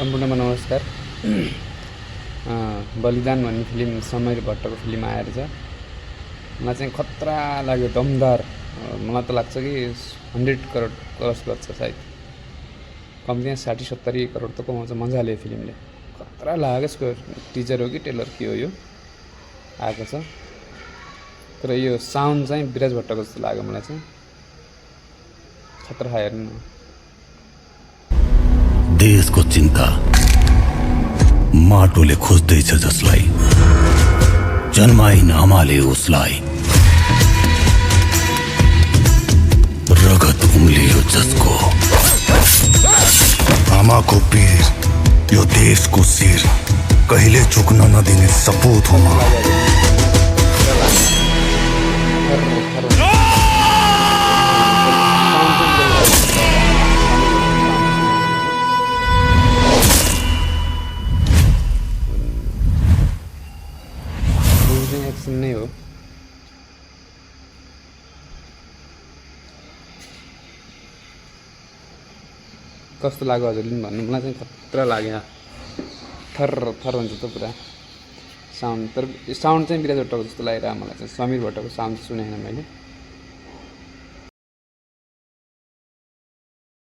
सम्पूर्णमा नमस्कार। बलिदान भन्ने फिल्म समीर भट्टको फिल्म आएर छ। मलाई चाहिँ खतरा लाग्यो, दमदार। मलाई त लाग्छ कि 100 करोड क्रस गर्छ सायद। कम्तीमा 60-70 करोड त कमाउँछ मजाले फिल्मले। खतरा लाग्यो। यसको टिजर हो कि ट्रेलर के हो यो आएको छ। तर यो साउन्ड चाहिँ विराज भट्टको जस्तो लाग्यो मलाई चाहिँ। खतरा हेर्नु न। देशको चिन्ता माटोले खोज्दैछ जसलाई, जन्माइन आमाले उसलाई। रगत उम्लियो जसको, आमाको पीर यो देशको शिर कहिले चुक्न नदिने सपूत हो म। एक्सन नै हो। कस्तो लाग्यो हजुरले पनि भन्नु। मलाई चाहिँ खतरा लाग्यो। थर थर हुन्छ त पुरा साउन्ड। तर साउन्ड चाहिँ विराज भट्टको जस्तो लागिरहेको मलाई चाहिँ। समीर भट्टको साउन्ड सुनेन मैले।